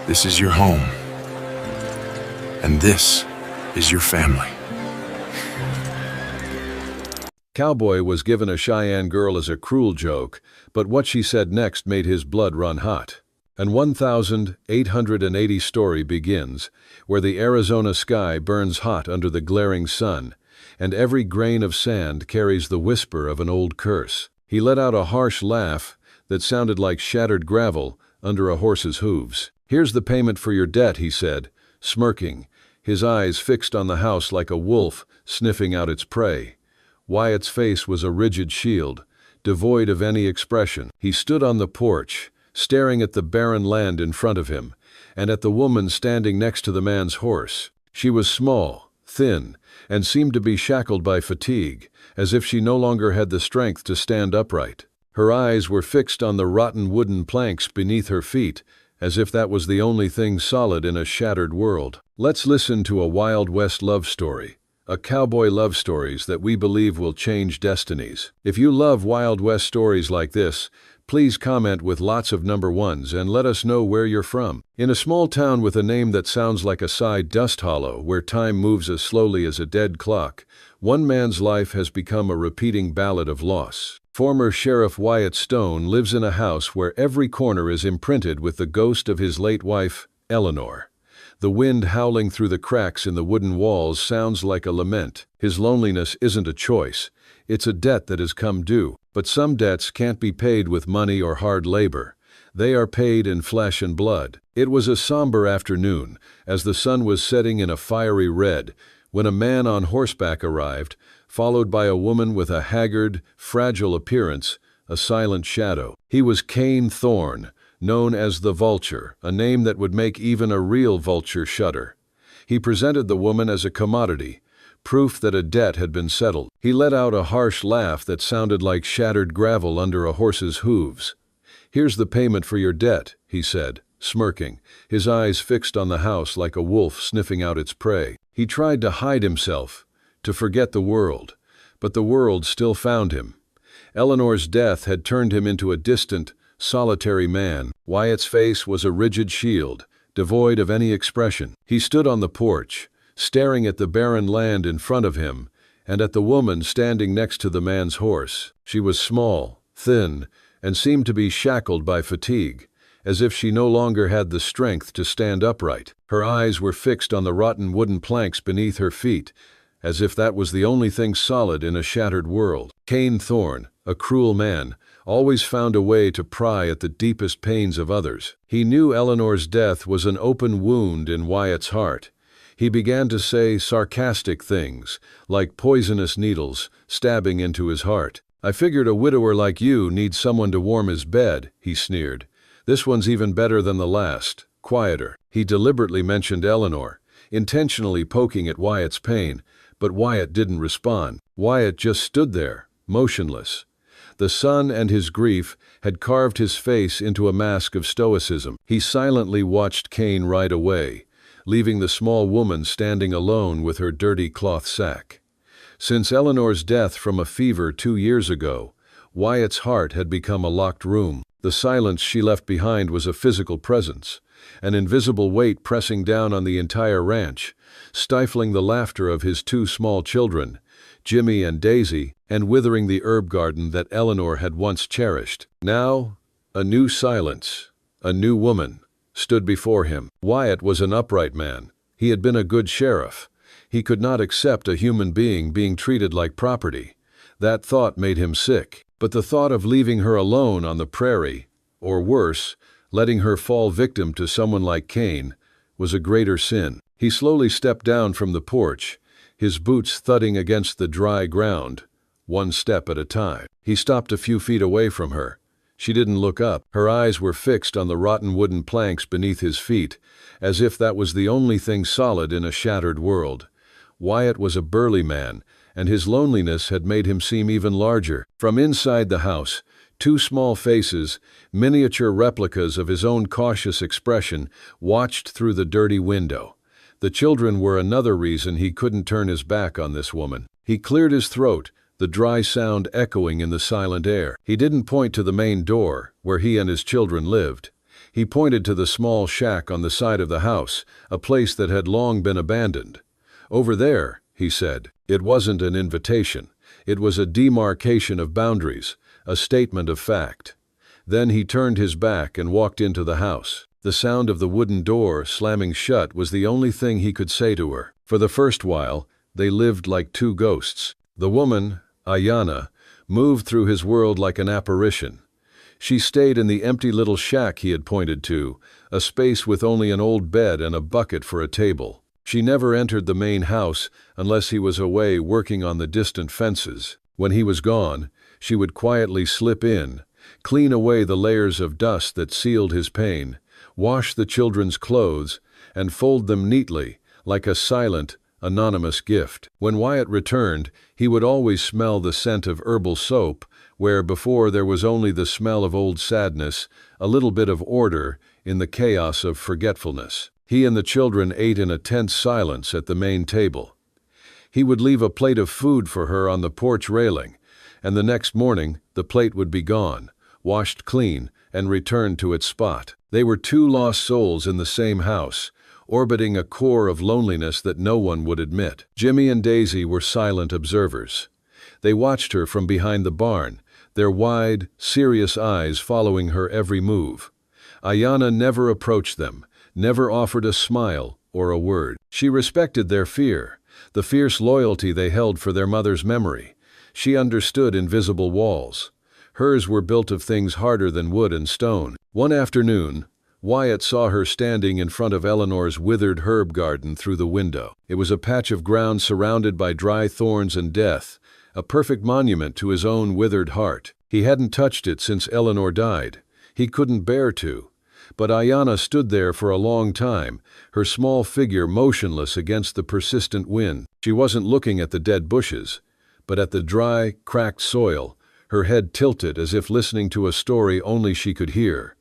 This is your home. And this is your family. Cowboy was given a Cheyenne girl as a cruel joke, but what she said next made his blood run hot. An 1,880 story begins, where the Arizona sky burns hot under the glaring sun, and every grain of sand carries the whisper of an old curse. He let out a harsh laugh that sounded like shattered gravel under a horse's hooves. "Here's the payment for your debt," he said, smirking, his eyes fixed on the house like a wolf sniffing out its prey. Wyatt's face was a rigid shield, devoid of any expression. He stood on the porch, staring at the barren land in front of him, and at the woman standing next to the man's horse. She was small, thin, and seemed to be shackled by fatigue, as if she no longer had the strength to stand upright. Her eyes were fixed on the rotten wooden planks beneath her feet, as if that was the only thing solid in a shattered world. Let's listen to a Wild West love story. A cowboy love stories that we believe will change destinies. If you love Wild West stories like this, please comment with lots of number ones and let us know where you're from. In a small town with a name that sounds like a side dust hollow, where time moves as slowly as a dead clock, one man's life has become a repeating ballad of loss. Former Sheriff Wyatt Stone lives in a house where every corner is imprinted with the ghost of his late wife, Eleanor. The wind howling through the cracks in the wooden walls sounds like a lament. His loneliness isn't a choice. It's a debt that has come due. But some debts can't be paid with money or hard labor. They are paid in flesh and blood. It was a somber afternoon, as the sun was setting in a fiery red, when a man on horseback arrived, followed by a woman with a haggard, fragile appearance, a silent shadow. He was Cain Thorne, known as the Vulture, a name that would make even a real vulture shudder. He presented the woman as a commodity, proof that a debt had been settled. He let out a harsh laugh that sounded like shattered gravel under a horse's hooves. "Here's the payment for your debt," he said, smirking, his eyes fixed on the house like a wolf sniffing out its prey. He tried to hide himself, to forget the world, but the world still found him. Eleanor's death had turned him into a distant, solitary man. Wyatt's face was a rigid shield, devoid of any expression. He stood on the porch, staring at the barren land in front of him, and at the woman standing next to the man's horse. She was small, thin, and seemed to be shackled by fatigue, as if she no longer had the strength to stand upright. Her eyes were fixed on the rotten wooden planks beneath her feet, as if that was the only thing solid in a shattered world. Cain Thorne, a cruel man, always found a way to pry at the deepest pains of others. He knew Eleanor's death was an open wound in Wyatt's heart. He began to say sarcastic things, like poisonous needles, stabbing into his heart. "I figured a widower like you needs someone to warm his bed," he sneered. "This one's even better than the last, quieter." He deliberately mentioned Eleanor, intentionally poking at Wyatt's pain, but Wyatt didn't respond. Wyatt just stood there, motionless. The sun and his grief had carved his face into a mask of stoicism. He silently watched Cain ride away, leaving the small woman standing alone with her dirty cloth sack. Since Eleanor's death from a fever 2 years ago, Wyatt's heart had become a locked room. The silence she left behind was a physical presence, an invisible weight pressing down on the entire ranch, stifling the laughter of his 2 small children, Jimmy and Daisy, and withering the herb garden that Eleanor had once cherished. Now, a new silence, a new woman, stood before him. Wyatt was an upright man. He had been a good sheriff. He could not accept a human being being treated like property. That thought made him sick. But the thought of leaving her alone on the prairie, or worse, letting her fall victim to someone like Cain, was a greater sin. He slowly stepped down from the porch, his boots thudding against the dry ground, one step at a time. He stopped a few feet away from her. She didn't look up. Her eyes were fixed on the rotten wooden planks beneath his feet, as if that was the only thing solid in a shattered world. Wyatt was a burly man, and his loneliness had made him seem even larger. From inside the house, 2 small faces, miniature replicas of his own cautious expression, watched through the dirty window. The children were another reason he couldn't turn his back on this woman. He cleared his throat, the dry sound echoing in the silent air. He didn't point to the main door, where he and his children lived. He pointed to the small shack on the side of the house, a place that had long been abandoned. "Over there," he said. It wasn't an invitation. It was a demarcation of boundaries, a statement of fact. Then he turned his back and walked into the house. The sound of the wooden door slamming shut was the only thing he could say to her. For the first while, they lived like two ghosts. The woman, Ayanna, moved through his world like an apparition. She stayed in the empty little shack he had pointed to, a space with only an old bed and a bucket for a table. She never entered the main house unless he was away working on the distant fences. When he was gone, she would quietly slip in, clean away the layers of dust that sealed his pain, wash the children's clothes, and fold them neatly, like a silent, anonymous gift. When Wyatt returned, he would always smell the scent of herbal soap, where before there was only the smell of old sadness, a little bit of order in the chaos of forgetfulness. He and the children ate in a tense silence at the main table. He would leave a plate of food for her on the porch railing, and the next morning the plate would be gone, washed clean, and returned to its spot. They were two lost souls in the same house, orbiting a core of loneliness that no one would admit. Jimmy and Daisy were silent observers. They watched her from behind the barn, their wide, serious eyes following her every move. Ayanna never approached them, never offered a smile or a word. She respected their fear, the fierce loyalty they held for their mother's memory. She understood invisible walls. Hers were built of things harder than wood and stone. One afternoon, Wyatt saw her standing in front of Eleanor's withered herb garden through the window. It was a patch of ground surrounded by dry thorns and death, a perfect monument to his own withered heart. He hadn't touched it since Eleanor died. He couldn't bear to. But Ayanna stood there for a long time, her small figure motionless against the persistent wind. She wasn't looking at the dead bushes, but at the dry, cracked soil, her head tilted as if listening to a story only she could hear.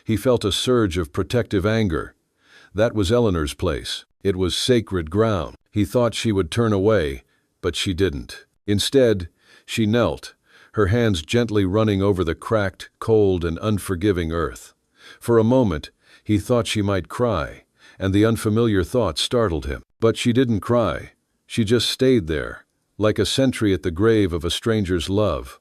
He felt a surge of protective anger. That was Eleanor's place. It was sacred ground. He thought she would turn away, but she didn't. Instead, she knelt, her hands gently running over the cracked, cold, and unforgiving earth. For a moment, he thought she might cry, and the unfamiliar thought startled him. But she didn't cry. She just stayed there, like a sentry at the grave of a stranger's love.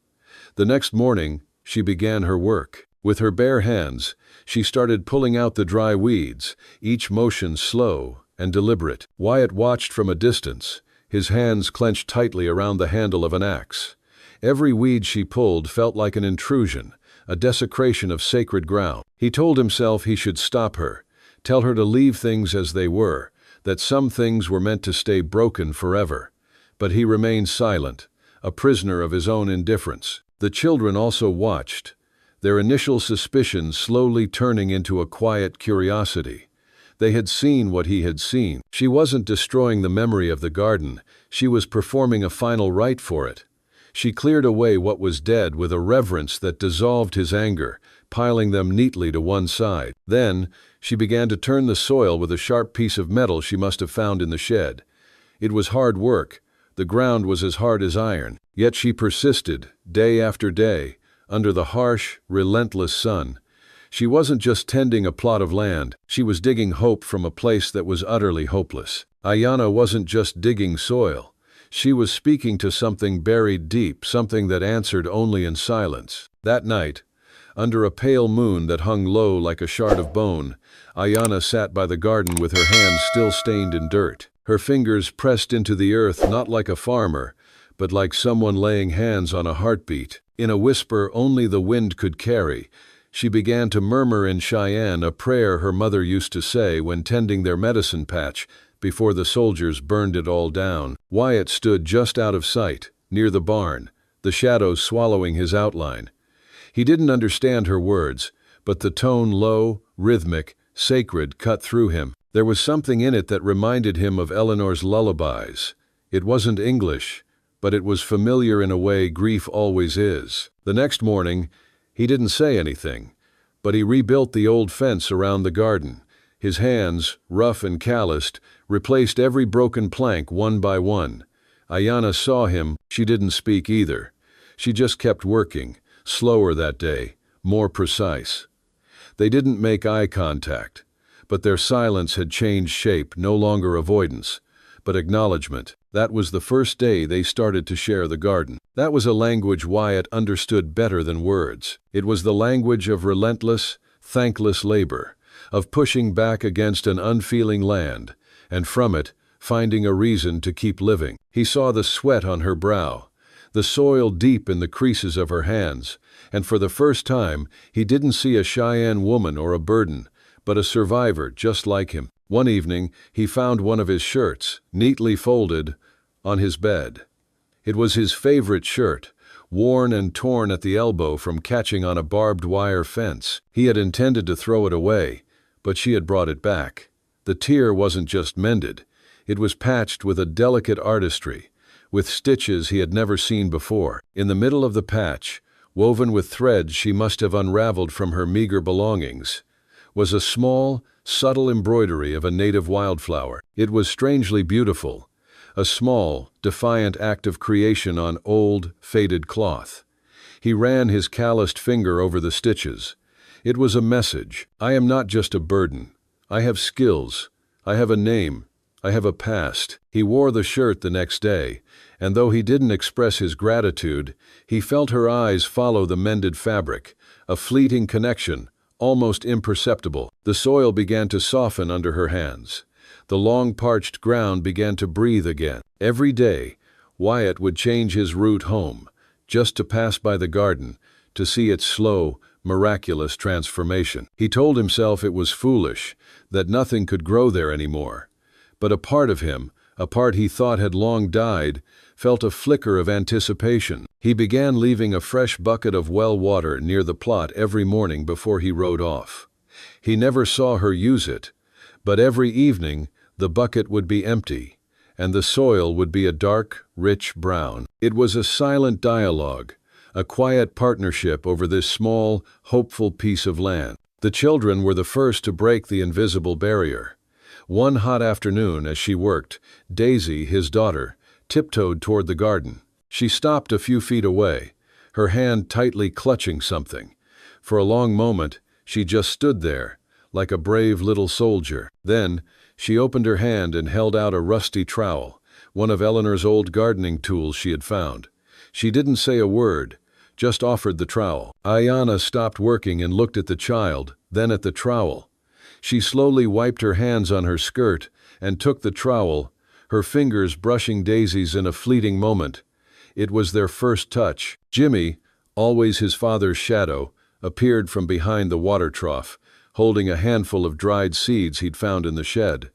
The next morning, she began her work. With her bare hands, she started pulling out the dry weeds, each motion slow and deliberate. Wyatt watched from a distance, his hands clenched tightly around the handle of an axe. Every weed she pulled felt like an intrusion, a desecration of sacred ground. He told himself he should stop her, tell her to leave things as they were, that some things were meant to stay broken forever. But he remained silent, a prisoner of his own indifference. The children also watched, their initial suspicions slowly turning into a quiet curiosity. They had seen what he had seen. She wasn't destroying the memory of the garden, she was performing a final rite for it. She cleared away what was dead with a reverence that dissolved his anger, piling them neatly to one side. Then, she began to turn the soil with a sharp piece of metal she must have found in the shed. It was hard work. The ground was as hard as iron. Yet she persisted, day after day, under the harsh, relentless sun. She wasn't just tending a plot of land, she was digging hope from a place that was utterly hopeless. Ayanna wasn't just digging soil. She was speaking to something buried deep, something that answered only in silence. That night, under a pale moon that hung low like a shard of bone, Ayanna sat by the garden with her hands still stained in dirt. Her fingers pressed into the earth not like a farmer, but like someone laying hands on a heartbeat. In a whisper only the wind could carry, she began to murmur in Cheyenne a prayer her mother used to say when tending their medicine patch before the soldiers burned it all down. Wyatt stood just out of sight, near the barn, the shadows swallowing his outline. He didn't understand her words, but the tone, low, rhythmic, sacred, cut through him. There was something in it that reminded him of Eleanor's lullabies. It wasn't English, but it was familiar in a way grief always is. The next morning, he didn't say anything, but he rebuilt the old fence around the garden. His hands, rough and calloused, replaced every broken plank one by one. Ayanna saw him. She didn't speak either. She just kept working, slower that day, more precise. They didn't make eye contact, but their silence had changed shape, no longer avoidance, but acknowledgement. That was the first day they started to share the garden. That was a language Wyatt understood better than words. It was the language of relentless, thankless labor, of pushing back against an unfeeling land, and from it, finding a reason to keep living. He saw the sweat on her brow, the soil deep in the creases of her hands, and for the first time, he didn't see a Cheyenne woman or a burden, but a survivor just like him. One evening, he found one of his shirts, neatly folded, on his bed. It was his favorite shirt, worn and torn at the elbow from catching on a barbed wire fence. He had intended to throw it away, but she had brought it back. The tear wasn't just mended, it was patched with a delicate artistry, with stitches he had never seen before. In the middle of the patch, woven with threads she must have unraveled from her meager belongings, was a small, subtle embroidery of a native wildflower. It was strangely beautiful, a small, defiant act of creation on old, faded cloth. He ran his calloused finger over the stitches. It was a message. I am not just a burden. I have skills. I have a name. I have a past. He wore the shirt the next day, and though he didn't express his gratitude, he felt her eyes follow the mended fabric, a fleeting connection, almost imperceptible. The soil began to soften under her hands. The long parched ground began to breathe again. Every day, Wyatt would change his route home, just to pass by the garden, to see its slow, miraculous transformation. He told himself it was foolish, that nothing could grow there anymore. But a part of him, a part he thought had long died, felt a flicker of anticipation. He began leaving a fresh bucket of well water near the plot every morning before he rode off. He never saw her use it, but every evening the bucket would be empty, and the soil would be a dark, rich brown. It was a silent dialogue, a quiet partnership over this small, hopeful piece of land. The children were the first to break the invisible barrier. One hot afternoon, as she worked, Daisy, his daughter, tiptoed toward the garden. She stopped a few feet away, her hand tightly clutching something. For a long moment, she just stood there, like a brave little soldier. Then, she opened her hand and held out a rusty trowel, one of Eleanor's old gardening tools she had found. She didn't say a word, just offered the trowel. Ayanna stopped working and looked at the child, then at the trowel. She slowly wiped her hands on her skirt and took the trowel, her fingers brushing Daisy's in a fleeting moment. It was their first touch. Jimmy, always his father's shadow, appeared from behind the water trough, holding a handful of dried seeds he'd found in the shed.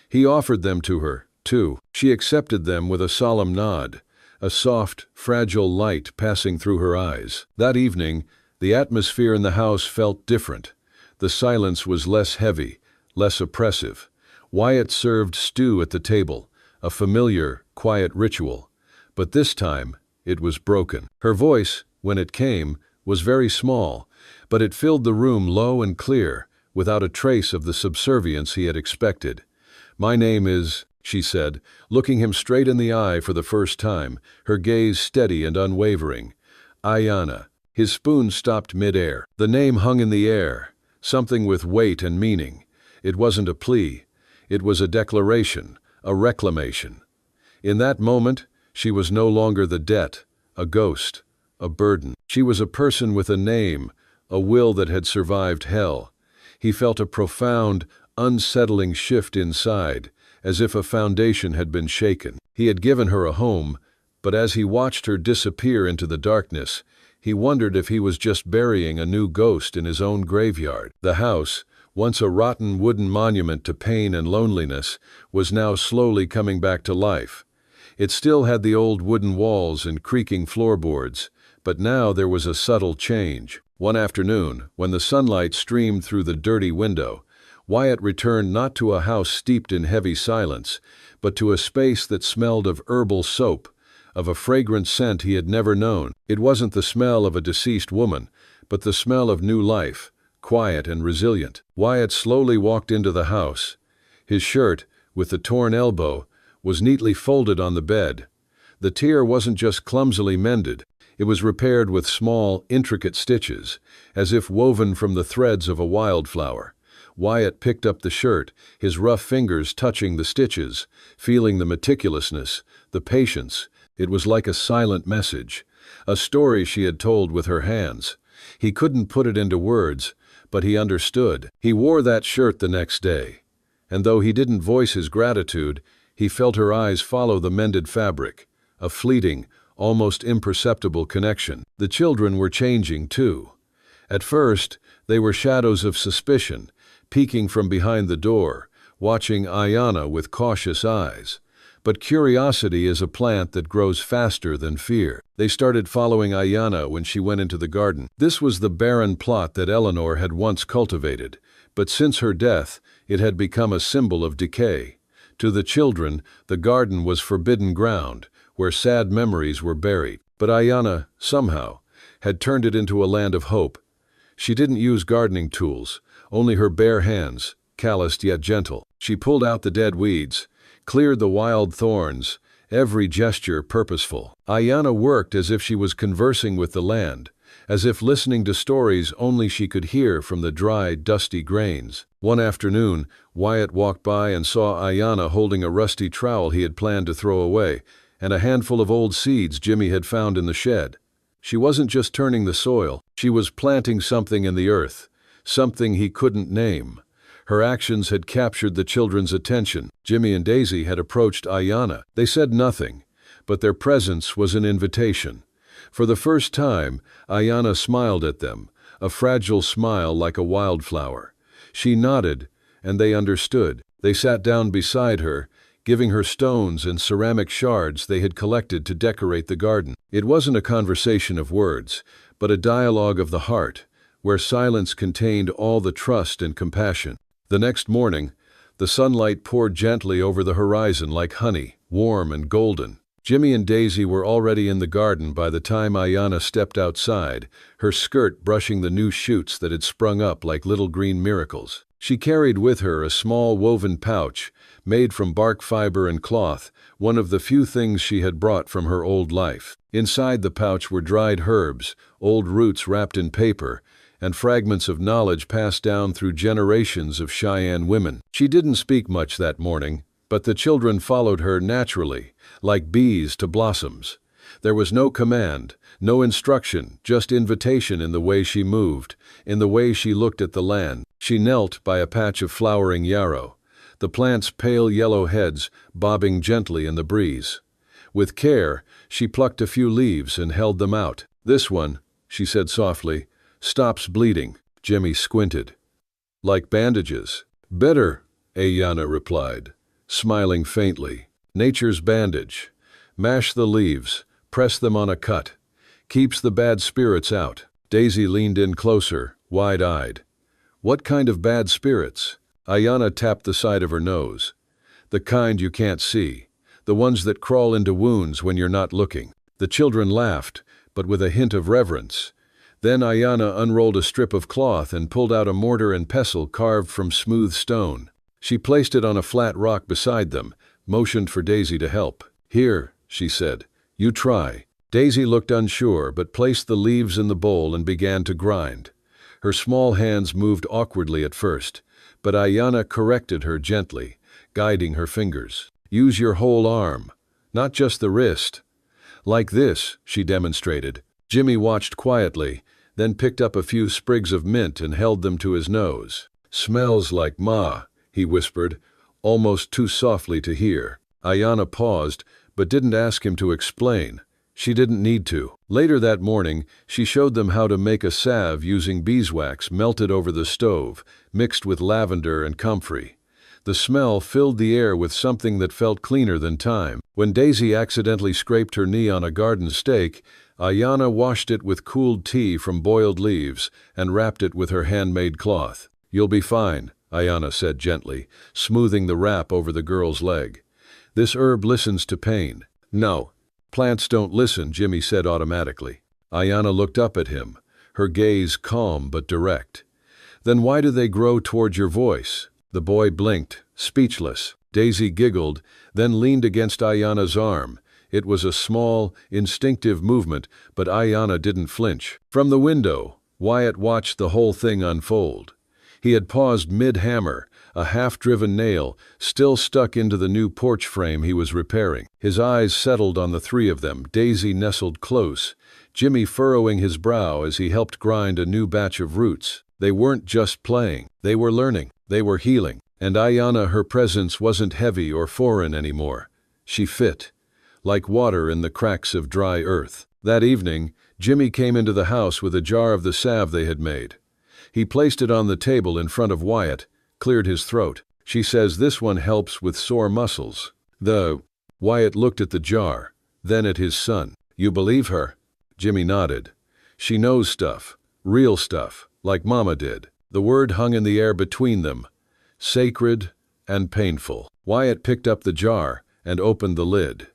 He offered them to her, too. She accepted them with a solemn nod, a soft, fragile light passing through her eyes. That evening, the atmosphere in the house felt different. The silence was less heavy, less oppressive. Wyatt served stew at the table, a familiar, quiet ritual. But this time, it was broken. Her voice, when it came, was very small, but it filled the room low and clear, without a trace of the subservience he had expected. "My name is," she said, looking him straight in the eye for the first time, her gaze steady and unwavering. "Ayanna." His spoon stopped mid-air. The name hung in the air, something with weight and meaning. It wasn't a plea. It was a declaration, a reclamation. In that moment, she was no longer the debt, a ghost, a burden. She was a person with a name, a will that had survived hell. He felt a profound, unsettling shift inside, as if a foundation had been shaken. He had given her a home, but as he watched her disappear into the darkness, he wondered if he was just burying a new ghost in his own graveyard. The house, once a rotten wooden monument to pain and loneliness, was now slowly coming back to life. It still had the old wooden walls and creaking floorboards, but now there was a subtle change. One afternoon, when the sunlight streamed through the dirty window, Wyatt returned not to a house steeped in heavy silence, but to a space that smelled of herbal soap, of a fragrant scent he had never known. It wasn't the smell of a deceased woman, but the smell of new life, quiet and resilient. Wyatt slowly walked into the house. His shirt, with the torn elbow, was neatly folded on the bed. The tear wasn't just clumsily mended, It was repaired with small, intricate stitches, as if woven from the threads of a wildflower. Wyatt picked up the shirt, his rough fingers touching the stitches, feeling the meticulousness, the patience. It was like a silent message, a story she had told with her hands. He couldn't put it into words, but he understood. He wore that shirt the next day, and though he didn't voice his gratitude, he felt her eyes follow the mended fabric, a fleeting, almost imperceptible connection. The children were changing too. At first, they were shadows of suspicion, peeking from behind the door, watching Ayanna with cautious eyes. But curiosity is a plant that grows faster than fear. They started following Ayanna when she went into the garden. This was the barren plot that Eleanor had once cultivated, but since her death, it had become a symbol of decay. To the children, the garden was forbidden ground, where sad memories were buried. But Ayanna, somehow, had turned it into a land of hope. She didn't use gardening tools, only her bare hands, calloused yet gentle. She pulled out the dead weeds, cleared the wild thorns, every gesture purposeful. Ayanna worked as if she was conversing with the land, as if listening to stories only she could hear from the dry, dusty grains. One afternoon, Wyatt walked by and saw Ayanna holding a rusty trowel he had planned to throw away, and a handful of old seeds Jimmy had found in the shed. She wasn't just turning the soil, she was planting something in the earth, something he couldn't name. Her actions had captured the children's attention. Jimmy and Daisy had approached Ayanna. They said nothing, but their presence was an invitation. For the first time, Ayanna smiled at them, a fragile smile like a wildflower. She nodded, and they understood. They sat down beside her, giving her stones and ceramic shards they had collected to decorate the garden. It wasn't a conversation of words, but a dialogue of the heart, where silence contained all the trust and compassion. The next morning, the sunlight poured gently over the horizon like honey, warm and golden. Jimmy and Daisy were already in the garden by the time Ayanna stepped outside, her skirt brushing the new shoots that had sprung up like little green miracles. She carried with her a small woven pouch, made from bark fiber and cloth, one of the few things she had brought from her old life. Inside the pouch were dried herbs, old roots wrapped in paper, and fragments of knowledge passed down through generations of Cheyenne women. She didn't speak much that morning, but the children followed her naturally, like bees to blossoms. There was no command, no instruction, just invitation in the way she moved, in the way she looked at the land. She knelt by a patch of flowering yarrow, the plant's pale yellow heads bobbing gently in the breeze. With care, she plucked a few leaves and held them out. "This one," she said softly, "stops bleeding." Jimmy squinted. "Like bandages?" "Better," Ayanna replied, smiling faintly. "Nature's bandage. Mash the leaves, press them on a cut. Keeps the bad spirits out." Daisy leaned in closer, wide-eyed. "What kind of bad spirits?" Ayanna tapped the side of her nose. "The kind you can't see. The ones that crawl into wounds when you're not looking." The children laughed, but with a hint of reverence. Then Ayanna unrolled a strip of cloth and pulled out a mortar and pestle carved from smooth stone. She placed it on a flat rock beside them, motioned for Daisy to help. "Here," she said, "you try." Daisy looked unsure but placed the leaves in the bowl and began to grind. Her small hands moved awkwardly at first, but Ayanna corrected her gently, guiding her fingers. "Use your whole arm, not just the wrist." "Like this," she demonstrated. Jimmy watched quietly, then picked up a few sprigs of mint and held them to his nose. "Smells like Ma," he whispered, almost too softly to hear. Ayanna paused, but didn't ask him to explain. She didn't need to. Later that morning, she showed them how to make a salve using beeswax melted over the stove, mixed with lavender and comfrey. The smell filled the air with something that felt cleaner than time. When Daisy accidentally scraped her knee on a garden stake, Ayanna washed it with cooled tea from boiled leaves and wrapped it with her handmade cloth. "You'll be fine," Ayanna said gently, smoothing the wrap over the girl's leg. "This herb listens to pain." "No, plants don't listen," Jimmy said automatically. Ayanna looked up at him, her gaze calm but direct. "Then why do they grow toward your voice?" The boy blinked, speechless. Daisy giggled, then leaned against Ayanna's arm, It was a small, instinctive movement, but Ayanna didn't flinch. From the window, Wyatt watched the whole thing unfold. He had paused mid-hammer, a half-driven nail still stuck into the new porch frame he was repairing. His eyes settled on the three of them, Daisy nestled close, Jimmy furrowing his brow as he helped grind a new batch of roots. They weren't just playing, they were learning, they were healing. And Ayanna, her presence wasn't heavy or foreign anymore. She fit, like water in the cracks of dry earth. That evening, Jimmy came into the house with a jar of the salve they had made. He placed it on the table in front of Wyatt, cleared his throat. She says this one helps with sore muscles. Wyatt looked at the jar, then at his son. You believe her? Jimmy nodded. She knows stuff, real stuff, like Mama did. The word hung in the air between them, sacred and painful. Wyatt picked up the jar and opened the lid.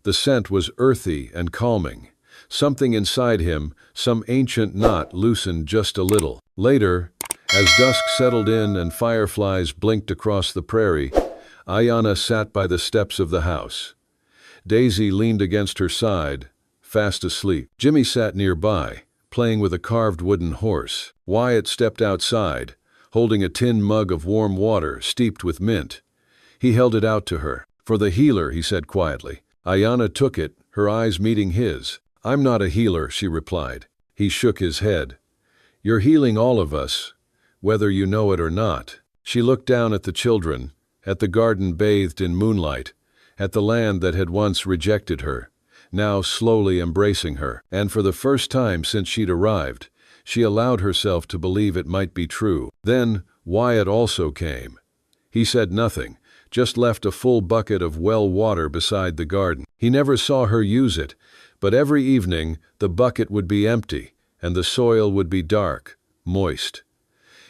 The scent was earthy and calming. Something inside him, some ancient knot, loosened just a little. Later, as dusk settled in and fireflies blinked across the prairie, Ayanna sat by the steps of the house. Daisy leaned against her side, fast asleep. Jimmy sat nearby, playing with a carved wooden horse. Wyatt stepped outside, holding a tin mug of warm water steeped with mint. He held it out to her. For the healer, he said quietly. Ayanna took it, her eyes meeting his. I'm not a healer, she replied. He shook his head. You're healing all of us, whether you know it or not. She looked down at the children, at the garden bathed in moonlight, at the land that had once rejected her, now slowly embracing her. And for the first time since she'd arrived, she allowed herself to believe it might be true. Then Wyatt also came. He said nothing, just left a full bucket of well water beside the garden. He never saw her use it, but every evening the bucket would be empty, and the soil would be dark, moist.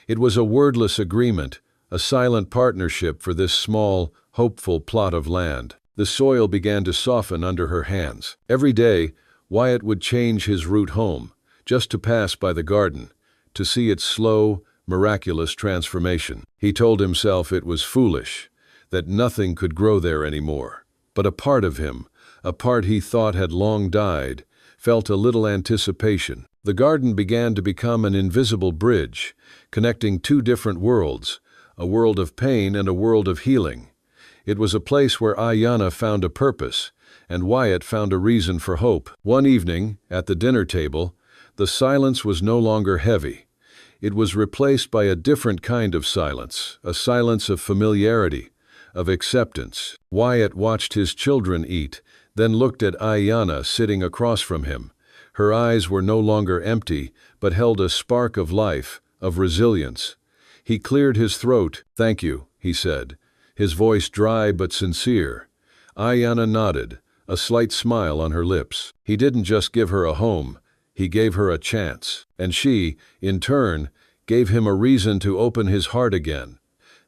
It was a wordless agreement, a silent partnership for this small, hopeful plot of land. The soil began to soften under her hands. Every day, Wyatt would change his route home, just to pass by the garden, to see its slow, miraculous transformation. He told himself it was foolish, that nothing could grow there anymore. But a part of him, a part he thought had long died, felt a little anticipation. The garden began to become an invisible bridge, connecting two different worlds, a world of pain and a world of healing. It was a place where Ayanna found a purpose, and Wyatt found a reason for hope. One evening, at the dinner table, the silence was no longer heavy. It was replaced by a different kind of silence, a silence of familiarity, of acceptance. Wyatt watched his children eat, then looked at Ayanna sitting across from him. Her eyes were no longer empty, but held a spark of life, of resilience. He cleared his throat. Thank you, he said, his voice dry but sincere. Ayanna nodded, a slight smile on her lips. He didn't just give her a home, he gave her a chance. And she, in turn, gave him a reason to open his heart again.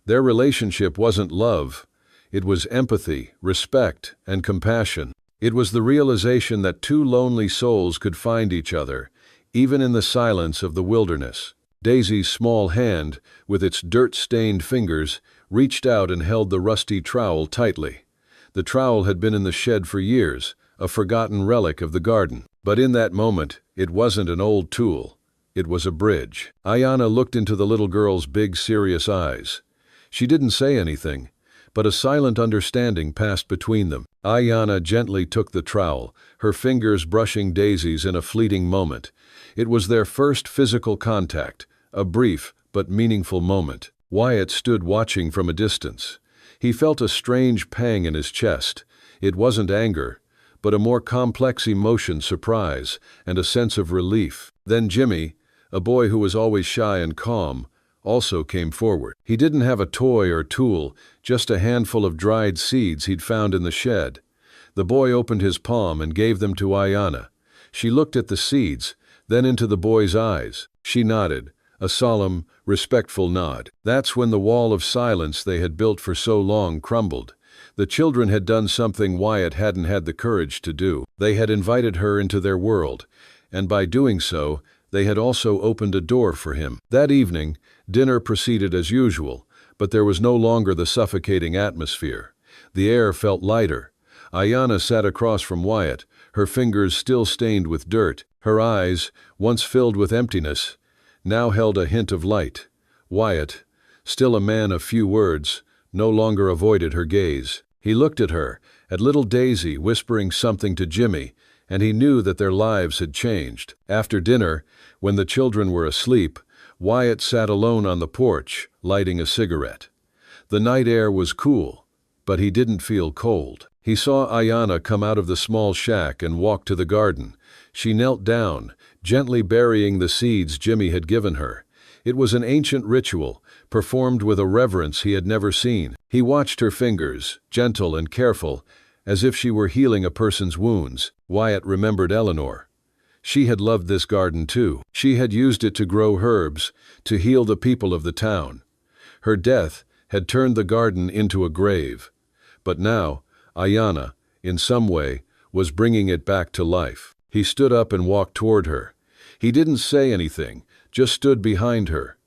Their relationship wasn't love. It was empathy, respect, and compassion. It was the realization that two lonely souls could find each other, even in the silence of the wilderness. Daisy's small hand, with its dirt-stained fingers, reached out and held the rusty trowel tightly. The trowel had been in the shed for years, a forgotten relic of the garden. But in that moment, it wasn't an old tool. It was a bridge. Ayanna looked into the little girl's big, serious eyes. She didn't say anything, but a silent understanding passed between them. Ayanna gently took the trowel, her fingers brushing Daisy's in a fleeting moment. It was their first physical contact, a brief but meaningful moment. Wyatt stood watching from a distance. He felt a strange pang in his chest. It wasn't anger, but a more complex emotion, surprise, and a sense of relief. Then Jimmy, a boy who was always shy and calm, also came forward. He didn't have a toy or tool, just a handful of dried seeds he'd found in the shed. The boy opened his palm and gave them to Ayanna. She looked at the seeds, then into the boy's eyes. She nodded, a solemn, respectful nod. That's when the wall of silence they had built for so long crumbled. The children had done something Wyatt hadn't had the courage to do. They had invited her into their world, and by doing so, they had also opened a door for him. That evening, dinner proceeded as usual, but there was no longer the suffocating atmosphere. The air felt lighter. Ayanna sat across from Wyatt, her fingers still stained with dirt. Her eyes, once filled with emptiness, now held a hint of light. Wyatt, still a man of few words, no longer avoided her gaze. He looked at her, at little Daisy whispering something to Jimmy, and he knew that their lives had changed. After dinner, when the children were asleep, Wyatt sat alone on the porch, lighting a cigarette. The night air was cool, but he didn't feel cold. He saw Ayanna come out of the small shack and walk to the garden. She knelt down, gently burying the seeds Jimmy had given her. It was an ancient ritual, performed with a reverence he had never seen. He watched her fingers, gentle and careful, as if she were healing a person's wounds. Wyatt remembered Eleanor. She had loved this garden too. She had used it to grow herbs, to heal the people of the town. Her death had turned the garden into a grave. But now, Ayanna, in some way, was bringing it back to life. He stood up and walked toward her. He didn't say anything, just stood behind her.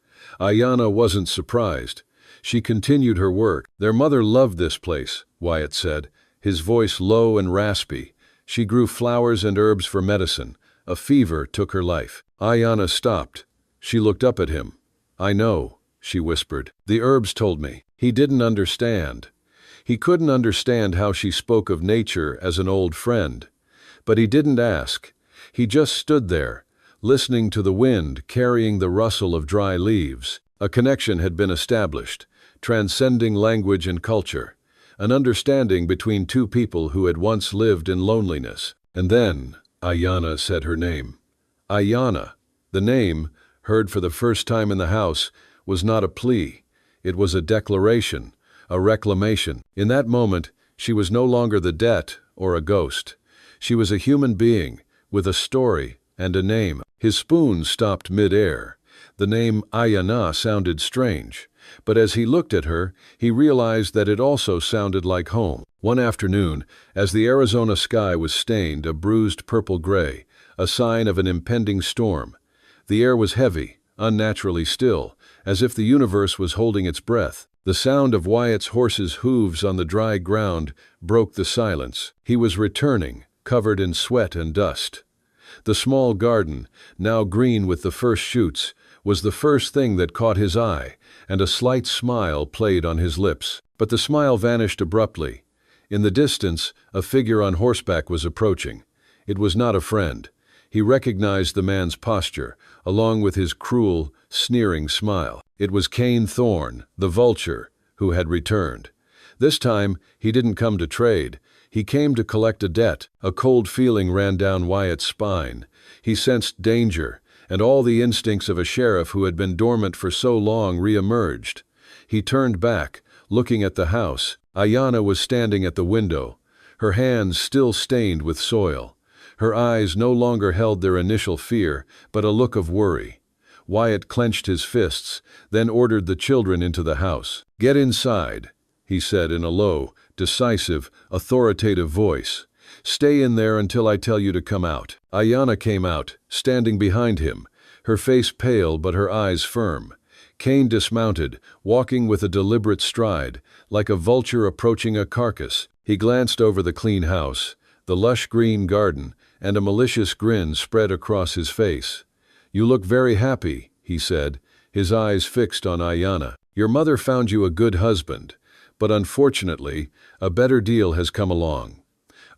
Ayanna wasn't surprised. She continued her work. Their mother loved this place, Wyatt said, his voice low and raspy. She grew flowers and herbs for medicine. A fever took her life. Ayanna stopped. She looked up at him. "I know," she whispered. "The herbs told me." He didn't understand. He couldn't understand how she spoke of nature as an old friend. But he didn't ask. He just stood there, listening to the wind carrying the rustle of dry leaves. A connection had been established, transcending language and culture, an understanding between two people who had once lived in loneliness. And then Ayanna said her name. Ayanna. The name, heard for the first time in the house, was not a plea. It was a declaration, a reclamation. In that moment, she was no longer the debt or a ghost. She was a human being, with a story and a name. His spoon stopped mid-air. The name Ayanna sounded strange, but as he looked at her, he realized that it also sounded like home. One afternoon, as the Arizona sky was stained a bruised purple-gray, a sign of an impending storm, the air was heavy, unnaturally still, as if the universe was holding its breath. The sound of Wyatt's horse's hooves on the dry ground broke the silence. He was returning, covered in sweat and dust. The small garden, now green with the first shoots, was the first thing that caught his eye, and a slight smile played on his lips. But the smile vanished abruptly. In the distance, a figure on horseback was approaching. It was not a friend. He recognized the man's posture, along with his cruel, sneering smile. It was Cain Thorne, the vulture, who had returned. This time, he didn't come to trade. He came to collect a debt. A cold feeling ran down Wyatt's spine. He sensed danger, and all the instincts of a sheriff who had been dormant for so long re-emerged. He turned back, looking at the house. Ayanna was standing at the window, her hands still stained with soil. Her eyes no longer held their initial fear, but a look of worry. Wyatt clenched his fists, then ordered the children into the house. "Get inside," he said in a low, decisive, authoritative voice. "Stay in there until I tell you to come out." Ayanna came out, standing behind him, her face pale but her eyes firm. Cain dismounted, walking with a deliberate stride, like a vulture approaching a carcass. He glanced over the clean house, the lush green garden, and a malicious grin spread across his face. "You look very happy," he said, his eyes fixed on Ayanna. "Your mother found you a good husband, but unfortunately, a better deal has come along.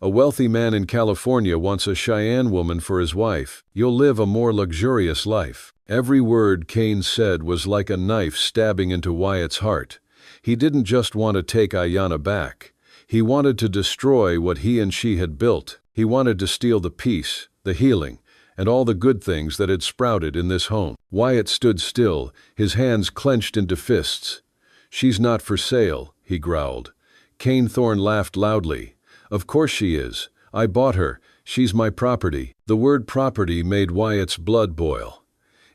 A wealthy man in California wants a Cheyenne woman for his wife. You'll live a more luxurious life." Every word Cain said was like a knife stabbing into Wyatt's heart. He didn't just want to take Ayanna back. He wanted to destroy what he and she had built. He wanted to steal the peace, the healing, and all the good things that had sprouted in this home. Wyatt stood still, his hands clenched into fists. "She's not for sale," he growled. Cain Thorne laughed loudly. "Of course she is. I bought her. She's my property." The word property made Wyatt's blood boil.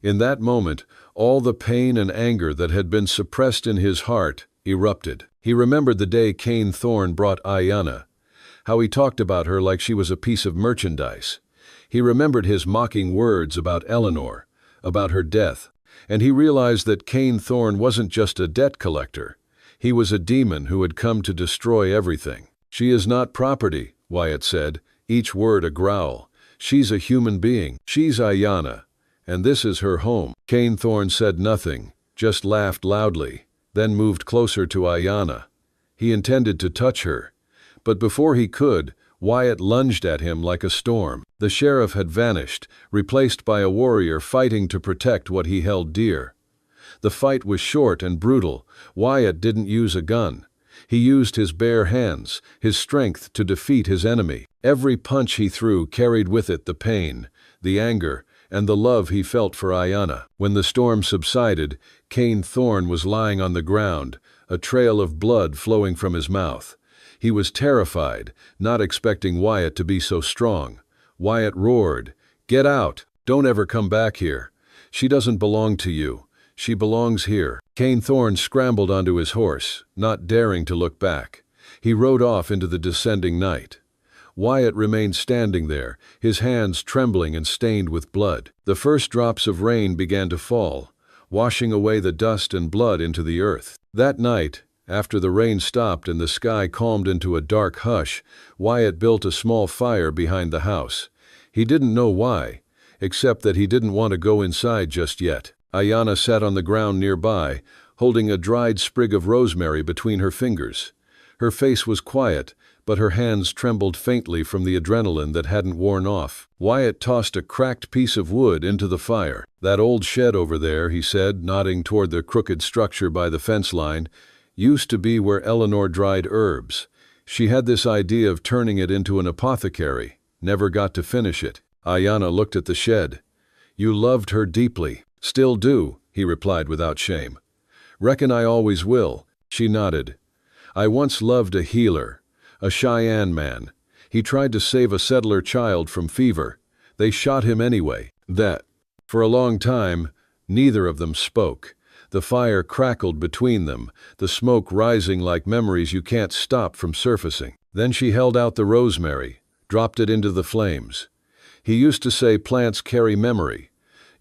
In that moment, all the pain and anger that had been suppressed in his heart erupted. He remembered the day Cain Thorne brought Ayanna, how he talked about her like she was a piece of merchandise. He remembered his mocking words about Eleanor, about her death, and he realized that Cain Thorne wasn't just a debt collector. He was a demon who had come to destroy everything. "She is not property," Wyatt said, each word a growl. "She's a human being. She's Ayanna, and this is her home." Kane Thorne said nothing, just laughed loudly, then moved closer to Ayanna. He intended to touch her, but before he could, Wyatt lunged at him like a storm. The sheriff had vanished, replaced by a warrior fighting to protect what he held dear. The fight was short and brutal. Wyatt didn't use a gun. He used his bare hands, his strength to defeat his enemy. Every punch he threw carried with it the pain, the anger, and the love he felt for Ayanna. When the storm subsided, Kane Thorne was lying on the ground, a trail of blood flowing from his mouth. He was terrified, not expecting Wyatt to be so strong. Wyatt roared, "Get out! Don't ever come back here. She doesn't belong to you. She belongs here." Kane Thorne scrambled onto his horse, not daring to look back. He rode off into the descending night. Wyatt remained standing there, his hands trembling and stained with blood. The first drops of rain began to fall, washing away the dust and blood into the earth. That night, after the rain stopped and the sky calmed into a dark hush, Wyatt built a small fire behind the house. He didn't know why, except that he didn't want to go inside just yet. Ayanna sat on the ground nearby, holding a dried sprig of rosemary between her fingers. Her face was quiet, but her hands trembled faintly from the adrenaline that hadn't worn off. Wyatt tossed a cracked piece of wood into the fire. "That old shed over there," he said, nodding toward the crooked structure by the fence line, "used to be where Eleanor dried herbs. She had this idea of turning it into an apothecary, never got to finish it." Ayanna looked at the shed. "You loved her deeply." "Still do," he replied without shame. "Reckon I always will." She nodded. "I once loved a healer, a Cheyenne man. He tried to save a settler child from fever. They shot him anyway." For a long time, neither of them spoke. The fire crackled between them, the smoke rising like memories you can't stop from surfacing. Then she held out the rosemary, dropped it into the flames. "He used to say plants carry memory.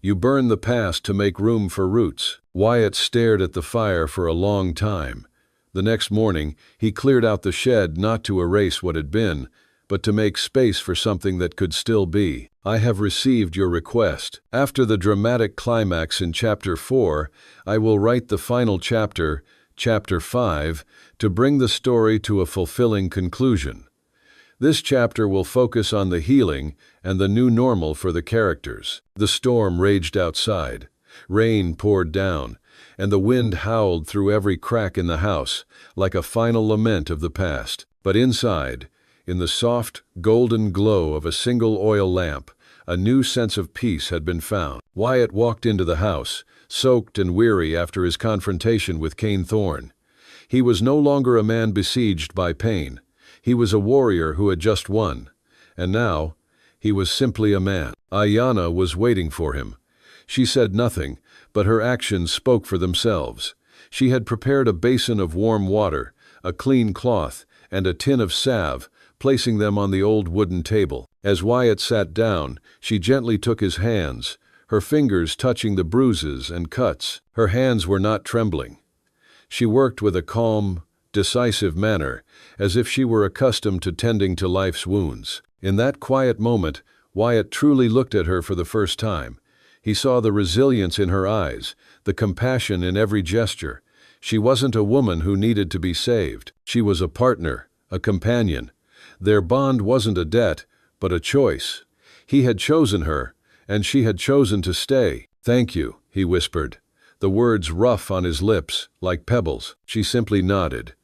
You burn the past to make room for roots." Wyatt stared at the fire for a long time. The next morning, he cleared out the shed not to erase what had been, but to make space for something that could still be. "I have received your request. After the dramatic climax in Chapter 4, I will write the final chapter, Chapter 5, to bring the story to a fulfilling conclusion. This chapter will focus on the healing and the new normal for the characters." The storm raged outside. Rain poured down, and the wind howled through every crack in the house, like a final lament of the past. But inside, in the soft, golden glow of a single oil lamp, a new sense of peace had been found. Wyatt walked into the house, soaked and weary after his confrontation with Kane Thorne. He was no longer a man besieged by pain. He was a warrior who had just won. And now, he was simply a man. Ayanna was waiting for him. She said nothing, but her actions spoke for themselves. She had prepared a basin of warm water, a clean cloth, and a tin of salve, placing them on the old wooden table. As Wyatt sat down, she gently took his hands, her fingers touching the bruises and cuts. Her hands were not trembling. She worked with a calm, decisive manner, as if she were accustomed to tending to life's wounds. In that quiet moment, Wyatt truly looked at her for the first time. He saw the resilience in her eyes, the compassion in every gesture. She wasn't a woman who needed to be saved. She was a partner, a companion. Their bond wasn't a debt, but a choice. He had chosen her, and she had chosen to stay. "Thank you," he whispered, the words rough on his lips, like pebbles. She simply nodded,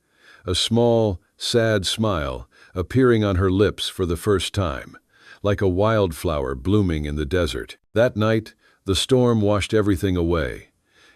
a small, sad smile appearing on her lips for the first time, like a wildflower blooming in the desert. That night, the storm washed everything away.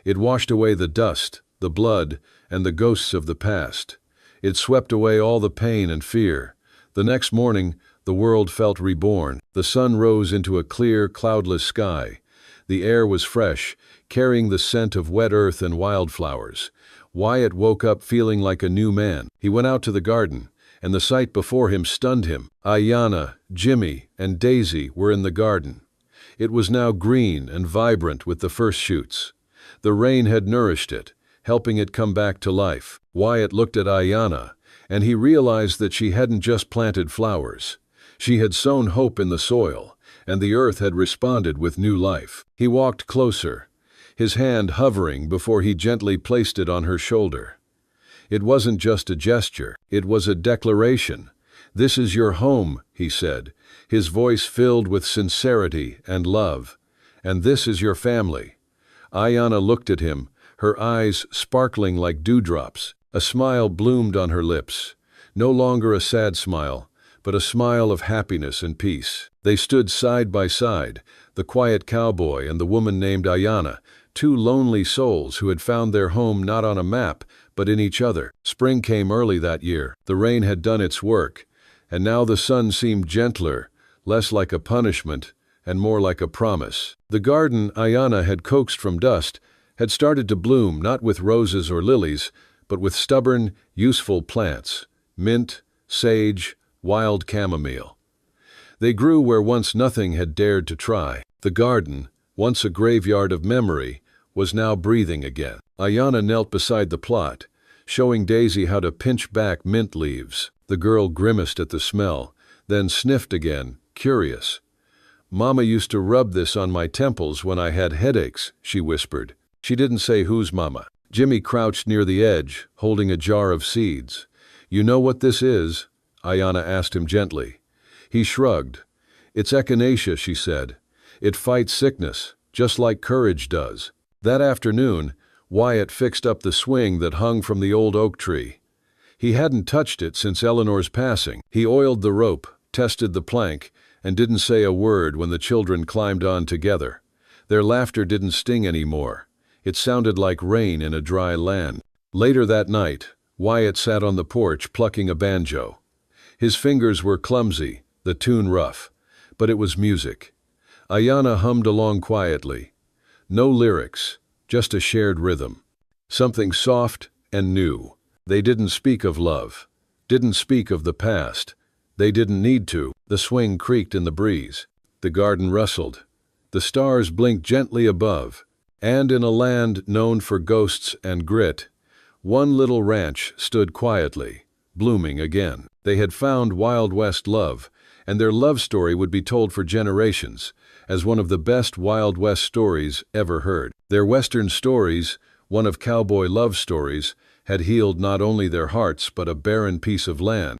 It washed away the dust, the blood, and the ghosts of the past. It swept away all the pain and fear. The next morning, the world felt reborn. The sun rose into a clear, cloudless sky. The air was fresh, carrying the scent of wet earth and wildflowers. Wyatt woke up feeling like a new man. He went out to the garden, and the sight before him stunned him. Ayanna, Jimmy, and Daisy were in the garden. It was now green and vibrant with the first shoots. The rain had nourished it, helping it come back to life. Wyatt looked at Ayanna, And he realized that she hadn't just planted flowers. She had sown hope in the soil, and the earth had responded with new life. He walked closer, his hand hovering before he gently placed it on her shoulder. It wasn't just a gesture, it was a declaration. "This is your home," he said, his voice filled with sincerity and love. "And this is your family." Ayanna looked at him, her eyes sparkling like dewdrops. A smile bloomed on her lips, no longer a sad smile, but a smile of happiness and peace. They stood side by side, the quiet cowboy and the woman named Ayanna, two lonely souls who had found their home not on a map, but in each other. Spring came early that year. The rain had done its work, and now the sun seemed gentler, less like a punishment, and more like a promise. The garden Ayanna had coaxed from dust had started to bloom not with roses or lilies, but with stubborn, useful plants, mint, sage, wild chamomile. They grew where once nothing had dared to try. The garden, once a graveyard of memory, was now breathing again. Ayanna knelt beside the plot, showing Daisy how to pinch back mint leaves. The girl grimaced at the smell, then sniffed again, curious. "Mama used to rub this on my temples when I had headaches," she whispered. She didn't say whose mama. Jimmy crouched near the edge, holding a jar of seeds. "You know what this is?" Ayanna asked him gently. He shrugged. "It's echinacea," she said. "It fights sickness, just like courage does." That afternoon, Wyatt fixed up the swing that hung from the old oak tree. He hadn't touched it since Eleanor's passing. He oiled the rope, tested the plank, and didn't say a word when the children climbed on together. Their laughter didn't sting anymore. It sounded like rain in a dry land. Later that night, Wyatt sat on the porch plucking a banjo. His fingers were clumsy, the tune rough, but it was music. Ayanna hummed along quietly. No lyrics, just a shared rhythm. Something soft and new. They didn't speak of love, didn't speak of the past. They didn't need to. The swing creaked in the breeze. The garden rustled. The stars blinked gently above. And in a land known for ghosts and grit, one little ranch stood quietly, blooming again. They had found Wild West love, and their love story would be told for generations as one of the best Wild West stories ever heard. Their Western stories, one of cowboy love stories, had healed not only their hearts but a barren piece of land.